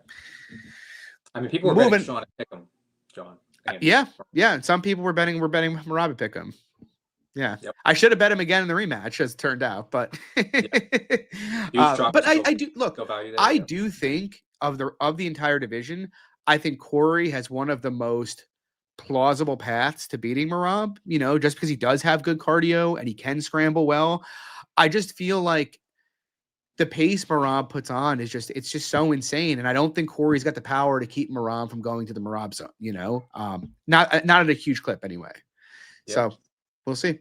I mean, people were betting Shaon and pick him, John. Yeah. And some people were betting Merab pick him. Yeah, I should have bet him again in the rematch, as it turned out. But but I do look. I do think of the entire division. I think Corey has one of the most plausible paths to beating Merab, you know, just because he does have good cardio and he can scramble well. I just feel like the pace Merab puts on is it's just so insane. And I don't think Corey's got the power to keep Merab from going to the Merab zone, you know, not at a huge clip anyway. Yeah. So we'll see.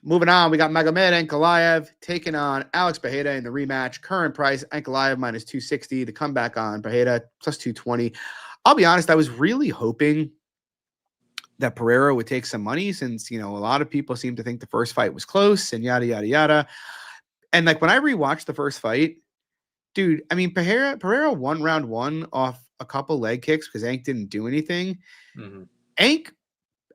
Moving on, we got Magomedov Ankalaev taking on Alex Pereira in the rematch. Current price, Ankalaev minus 260. The comeback on Pereira plus 220. I'll be honest, I was really hoping that Pereira would take some money since, a lot of people seem to think the first fight was close and yada, yada, yada. And like when I rewatched the first fight, dude, I mean, Pereira won round one off a couple leg kicks because Ank didn't do anything. Mm-hmm. Ank,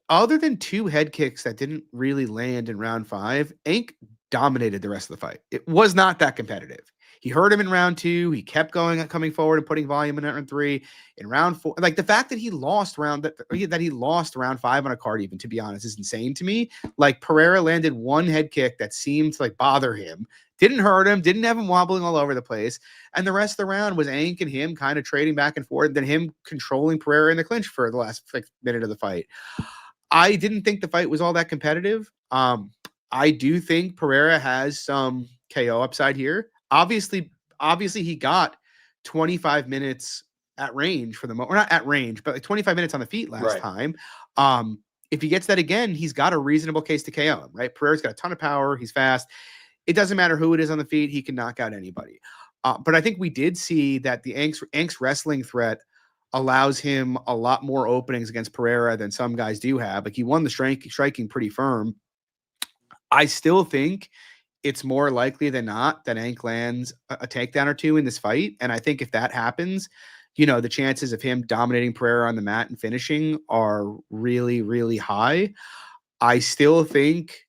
other than 2 head kicks that didn't really land in round 5, Ank dominated the rest of the fight. It was not that competitive. He hurt him in round 2. He kept coming forward and putting volume in round 3. In round 4, like the fact that he lost round 5 on a card, even, to be honest, is insane to me. Like Pereira landed 1 head kick that seemed to like bother him, didn't hurt him, didn't have him wobbling all over the place, and the rest of the round was Ank and him kind of trading back and forth, then him controlling Pereira in the clinch for the last minute of the fight. I didn't think the fight was all that competitive. I do think Pereira has some KO upside here. Obviously he got 25 minutes at range for the moment, or not at range, but like 25 minutes on the feet last time. If he gets that again, he's got a reasonable case to KO him, right? Pereira's got a ton of power. He's fast. It doesn't matter who it is on the feet. He can knock out anybody. But I think we did see that the Ank's wrestling threat allows him a lot more openings against Pereira than some guys do have. Like he won the striking pretty firm. I still think it's more likely than not that Ank lands a takedown or 2 in this fight. And I think if that happens, the chances of him dominating Pereira on the mat and finishing are really, really high. I still think,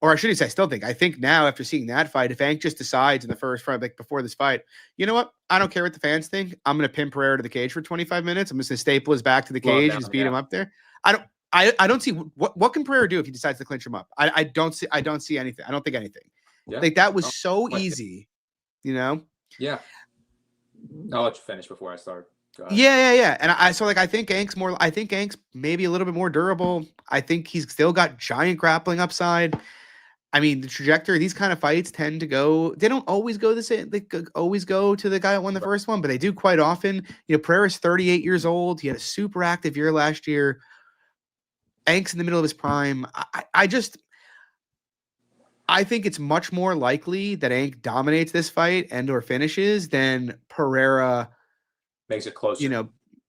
or I shouldn't say I still think. I think now, after seeing that fight, if Ank just decides in the first fight, like before this fight, you know what? I don't care what the fans think. I'm going to pin Pereira to the cage for 25 minutes. I'm just going to staple his back to the cage and just beat him up there. I don't see what can Pereira do if he decides to clinch him up. I don't see anything. I don't think anything. Yeah. Like that was so easy, Yeah. I'll let you finish before I start. Yeah. And I think Ank's maybe a little bit more durable. I think he's still got giant grappling upside. I mean, the trajectory of these kind of fights tend to go, they don't always go the same. They always go to the guy that won the first one, but they do quite often. Pereira's 38 years old. He had a super active year last year. Ank's in the middle of his prime. I think it's much more likely that Ank dominates this fight and or finishes than Pereira makes it closer.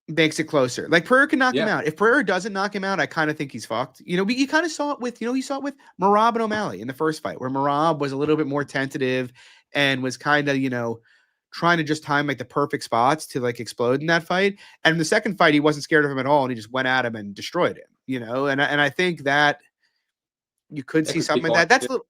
Makes it closer. Like Pereira can knock him out. If Pereira doesn't knock him out, I kind of think he's fucked. You kind of saw it with, Merab and O'Malley in the first fight, where Merab was a little bit more tentative and was kind of, trying to just time like the perfect spots to like explode in that fight. And in the second fight, he wasn't scared of him at all, and he just went at him and destroyed him. And I think that you could see something like that. That's a little.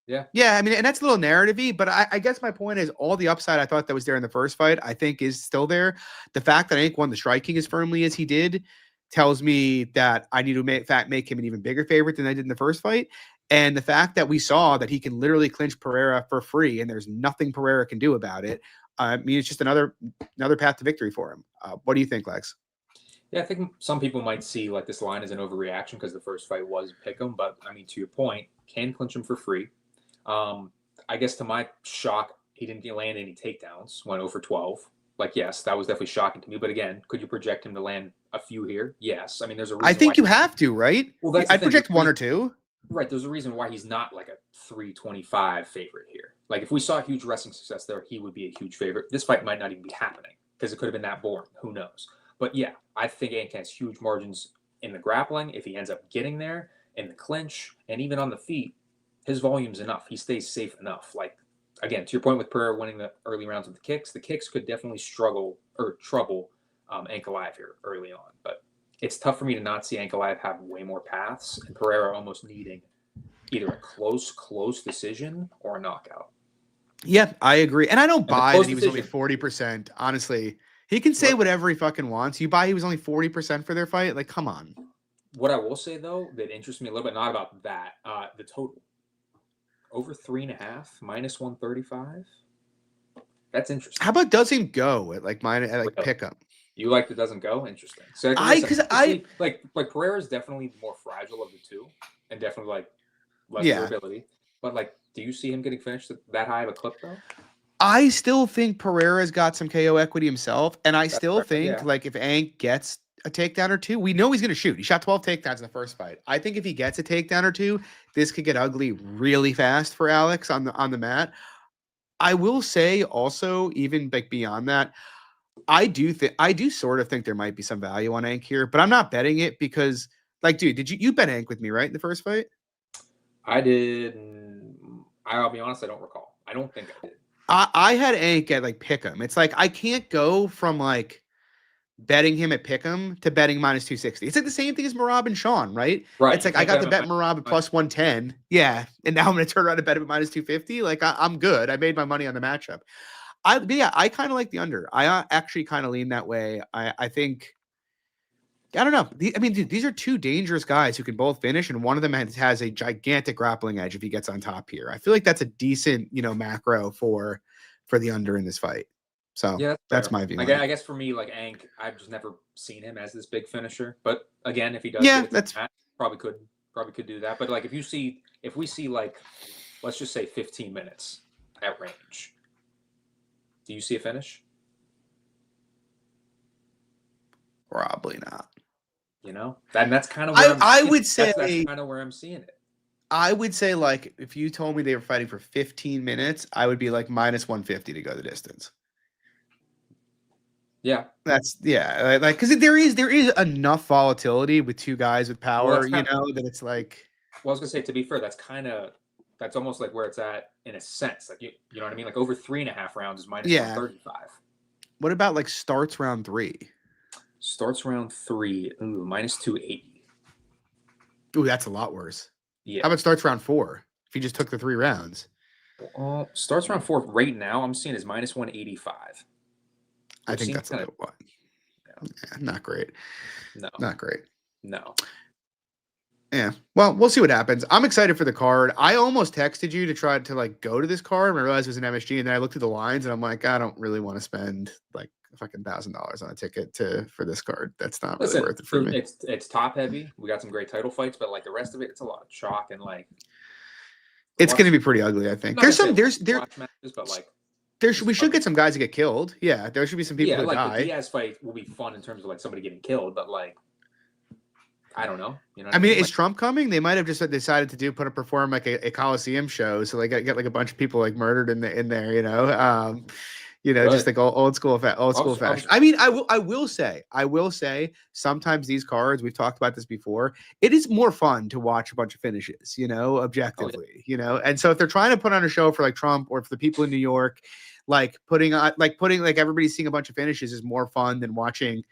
Yeah. I mean, and that's a little narrative-y, but I guess my point is all the upside I thought that was there in the first fight, I think is still there. The fact that Ank won the striking as firmly as he did tells me that I need to make him an even bigger favorite than I did in the first fight. And the fact that we saw that he can literally clinch Pereira for free and there's nothing Pereira can do about it. I mean, it's just another path to victory for him. What do you think, Lex? Yeah, I think some people might see like this line as an overreaction because the first fight was pick'em, but I mean, to your point, can clinch him for free. I guess to my shock, he didn't land any takedowns, went 0 for 12. Like, yes, that was definitely shocking to me. But again, could you project him to land a few here? Yes. I mean, there's a reason. I think you have to, right? Well, I'd project 1 or 2. Right. There's a reason why he's not like a 325 favorite here. Like, if we saw huge wrestling success there, he would be a huge favorite. This fight might not even be happening because it could have been that boring. Who knows? But yeah, I think Ank has huge margins in the grappling. If he ends up getting there in the clinch and even on the feet, his volume's enough. He stays safe enough. Like, again, to your point with Pereira winning the early rounds with the kicks could definitely trouble Ankalaev here early on. But it's tough for me to not see Ankalaev have way more paths and Pereira almost needing either a close decision or a knockout. Yeah, I agree. And I don't buy that he was only 40%. Honestly, he can say whatever he fucking wants. You buy he was only 40% for their fight? Like, come on. What I will say, though, that interests me a little bit, not about that, the total. Over 3.5, minus 135. That's interesting. How about doesn't go at like pickup? You like that doesn't go? Interesting. So like Pereira is definitely more fragile of the two, and definitely like less durability. But like, do you see him getting finished at that high of a clip though? I still think Pereira's got some KO equity himself, and I still think like if Ank gets a takedown or two. We know he's going to shoot. He shot 12 takedowns in the first fight. I think if he gets a takedown or two, this could get ugly really fast for Alex on the mat. I will say also, even like beyond that, I do sort of think there might be some value on Ank here, but I'm not betting it because, like, dude, did you bet Ank with me, right, in the first fight? I did. I'll be honest, I don't recall. I don't think I did. I had Ank at like Pick'em. It's like I can't go from like betting him at Pick'em to betting minus 260. It's like the same thing as Merab and Shaon, right? Right. It's like I got to bet Merab at plus 110. Yeah. And now I'm going to turn around and bet him at minus 250. Like I'm good. I made my money on the matchup. I kind of like the under. I actually kind of lean that way. I think, I don't know. Dude, these are two dangerous guys who can both finish, and one of them has a gigantic grappling edge if he gets on top here. I feel like that's a decent, macro for the under in this fight. So yeah, that's my view. I guess for me, like Ank, I've just never seen him as this big finisher. But again, if he does, that's probably could do that. But like if we see like, let's just say 15 minutes at range, do you see a finish? Probably not. That's kind of where I would say that's kind of where I'm seeing it. I would say, like, if you told me they were fighting for 15 minutes, I would be like minus 150 to go the distance. Yeah, like because there is enough volatility with two guys with power, that it's like. Well, I was gonna say, to be fair, that's almost like where it's at in a sense. Like you know what I mean? Like over 3.5 rounds is minus 135. What about like starts round 3? Starts round 3, minus 280. Ooh, that's a lot worse. Yeah. How about starts round 4? If you just took the 3 rounds. Starts round 4 right now. I'm seeing is minus 185. I think that's a little one. Yeah, not great. No, not great. No. Yeah. Well, we'll see what happens. I'm excited for the card. I almost texted you to try to like go to this card, and I realized it was an MSG, and then I looked at the lines, and I'm like, I don't really want to spend like fucking $1,000 on a ticket for this card. That's not really worth it for me. It's top heavy. We got some great title fights, but like the rest of it, it's a lot of chalk and like. It's going to be pretty ugly, I think. There's matches, but like. We should get some guys that get killed. Yeah, there should be some people that die. The Diaz fight will be fun in terms of like somebody getting killed, but like, I don't know. Is Trump coming? They might have just decided to perform like a Coliseum show, so they get like a bunch of people like murdered in there. Just like old school fashion. I will say, sometimes these cards, we've talked about this before, it is more fun to watch a bunch of finishes, objectively, and so if they're trying to put on a show for like Trump or for the people in New York, putting everybody seeing a bunch of finishes is more fun than watching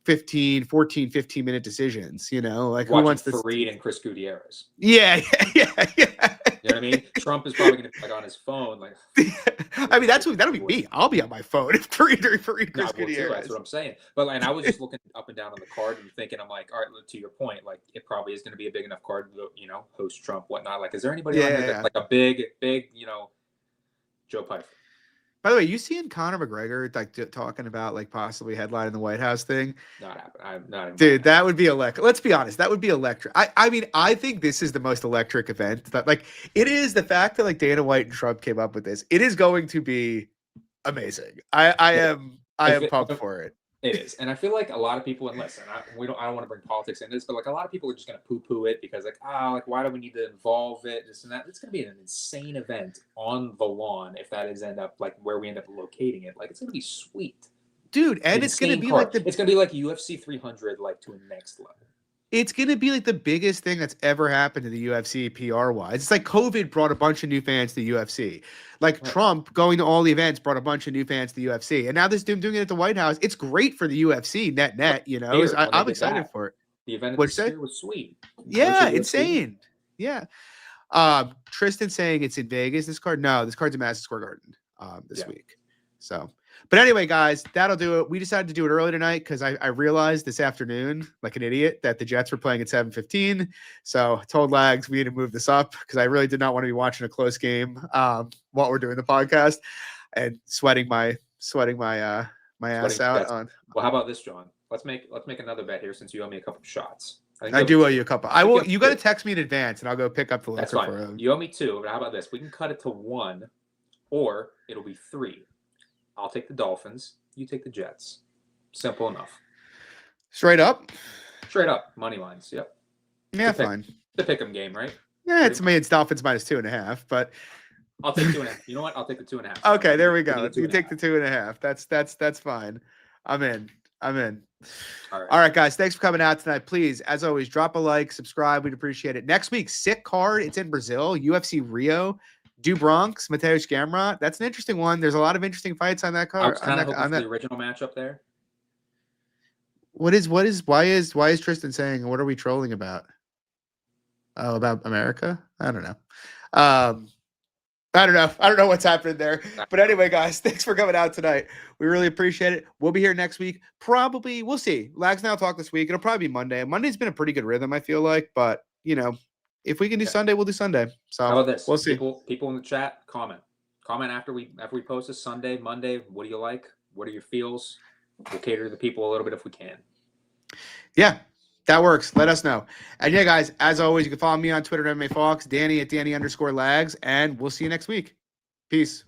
15 minute decisions, like who wants to read and Chris Gutierrez. Yeah. You know what I mean? Trump is probably going to be like on his phone, like. That'll be me. I'll be on my phone if Chris Gutierrez. That's what I'm saying. But and I was just looking up and down on the card and thinking, I'm like, all right, to your point, like it probably is going to be a big enough card to host Trump, whatnot. Like, is there anybody on here that's like a big, Joe Pyfer? By the way, you seeing Conor McGregor like talking about like possibly headlining the White House thing? Not happening. I'm not. Dude, that would be electric. Let's be honest, that would be electric. I think this is the most electric event. That like it is the fact that like Dana White and Trump came up with this. It is going to be amazing. I am pumped for it. It is, and I feel like a lot of people, and listen, I don't want to bring politics into this, but like a lot of people are just going to poo-poo it because like, why do we need to involve it, this and that? It's going to be an insane event on the lawn if that is end up like where we end up locating it. Like it's going to be sweet, dude, and it's going to be like it's going to be like UFC 300, like to a next level. It's going to be like the biggest thing that's ever happened to the UFC PR-wise. It's like COVID brought a bunch of new fans to the UFC. Like Trump going to all the events brought a bunch of new fans to the UFC. And now this dude doing it at the White House, it's great for the UFC, net, I'm excited for it. The event this year was sweet. Yeah, insane. Yeah. Tristan saying it's in Vegas, this card. No, this card's in Madison Square Garden this week. So... But anyway, guys, that'll do it. We decided to do it early tonight because I realized this afternoon, like an idiot, that the Jets were playing at 7:15. So I told Lags we need to move this up because I really did not want to be watching a close game while we're doing the podcast and sweating my ass out on. Well, how about this, John? Let's make another bet here since you owe me a couple of shots. I do owe you a couple. I will. You got to text me in advance, and I'll go pick up the liquor. That's fine. You owe me 2, but how about this? We can cut it to 1, or it'll be 3. I'll take the Dolphins. You take the Jets. Simple enough. Straight up. Straight up money lines. Yep. Yeah, fine. The pick'em game, right? Yeah, it's Dolphins minus 2.5, but I'll take 2.5. You know what? I'll take the 2.5. Okay, there we go. You take the 2.5. That's fine. I'm in. All right, guys. Thanks for coming out tonight. Please, as always, drop a like, subscribe. We'd appreciate it. Next week, sick card. It's in Brazil. UFC Rio. Do Bronx, Mateusz Gamrot. That's an interesting one. There's a lot of interesting fights on that card. I was kind of hoping for the original matchup there. Why is Tristan saying, what are we trolling about? Oh, about America? I don't know. I don't know what's happening there. But anyway, guys, thanks for coming out tonight. We really appreciate it. We'll be here next week. Probably, we'll see. Lags Now talk this week. It'll probably be Monday. Monday's been a pretty good rhythm, I feel like. But, if we can do Sunday, we'll do Sunday. So how about this? We'll see. People in the chat, comment after we post this Sunday, Monday. What do you like? What are your feels? We'll cater to the people a little bit if we can. Yeah. That works. Let us know. And yeah, guys, as always, you can follow me on Twitter at MMAFox, Danny at Danny_Lags, and we'll see you next week. Peace.